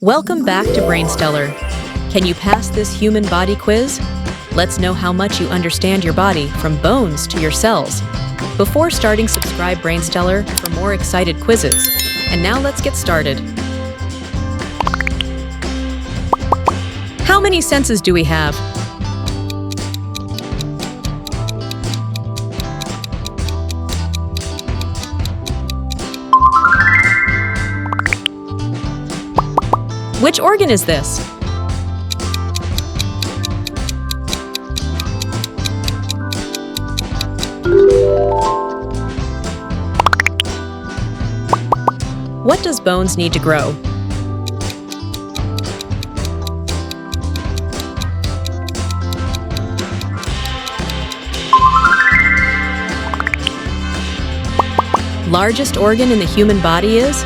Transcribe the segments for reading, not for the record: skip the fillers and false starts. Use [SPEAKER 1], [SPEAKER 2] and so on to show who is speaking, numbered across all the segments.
[SPEAKER 1] Welcome back to Brainstellar. Can you pass this human body quiz? Let's know how much you understand your body, from bones to your cells. Before starting, subscribe Brainstellar for more excited quizzes. And now let's get started. How many senses do we have? Which organ is this? What does bones need to grow? Largest organ in the human body is?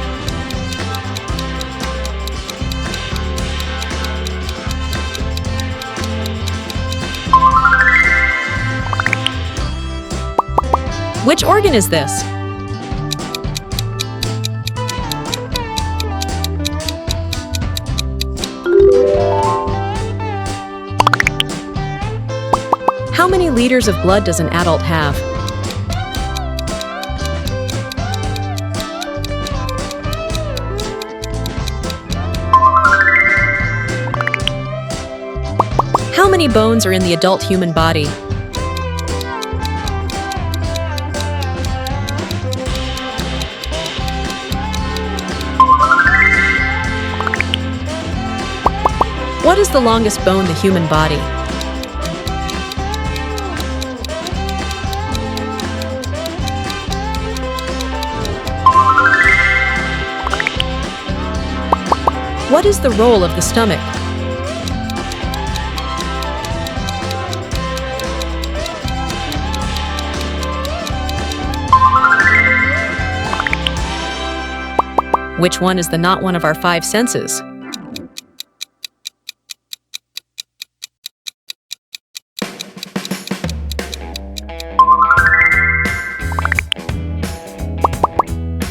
[SPEAKER 1] Which organ is this? How many liters of blood does an adult have? How many bones are in the adult human body? What is the longest bone in the human body? What is the role of the stomach? Which one is the not one of our five senses?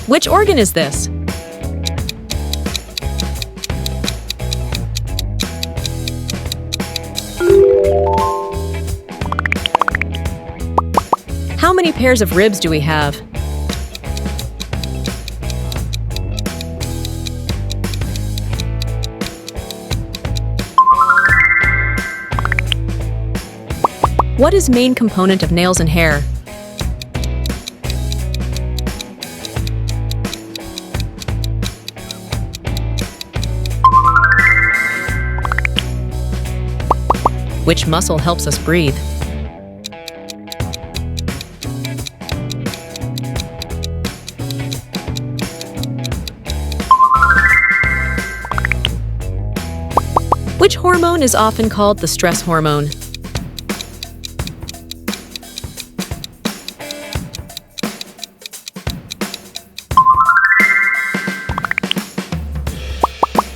[SPEAKER 1] Which organ is this? How many pairs of ribs do we have? What is main component of nails and hair? Which muscle helps us breathe? Which hormone is often called the stress hormone?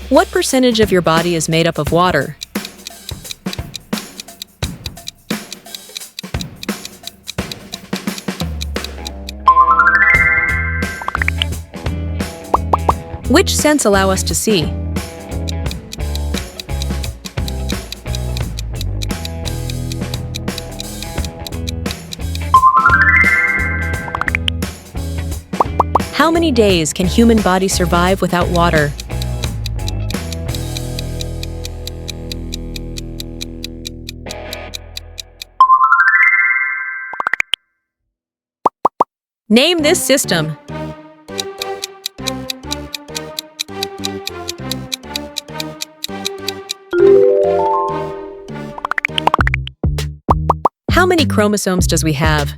[SPEAKER 1] What percentage of your body is made up of water? Which sense allow us to see? How many days can human body survive without water? Name this system. How many chromosomes does we have?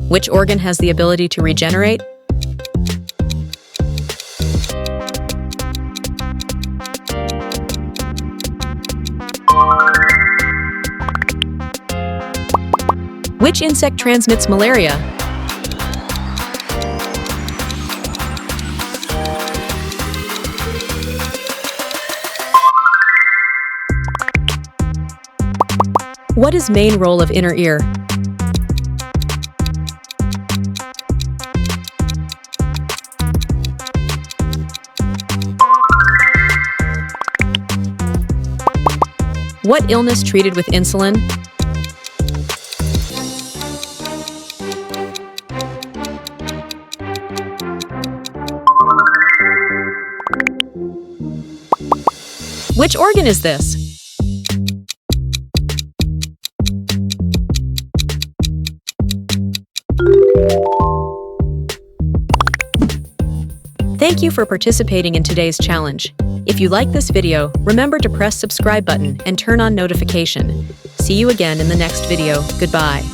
[SPEAKER 1] Which organ has the ability to regenerate? Which insect transmits malaria? What is main role of inner ear? What illness treated with insulin? Which organ is this? Thank you for participating in today's challenge. If you like this video, remember to press subscribe button and turn on notification. See you again in the next video. Goodbye.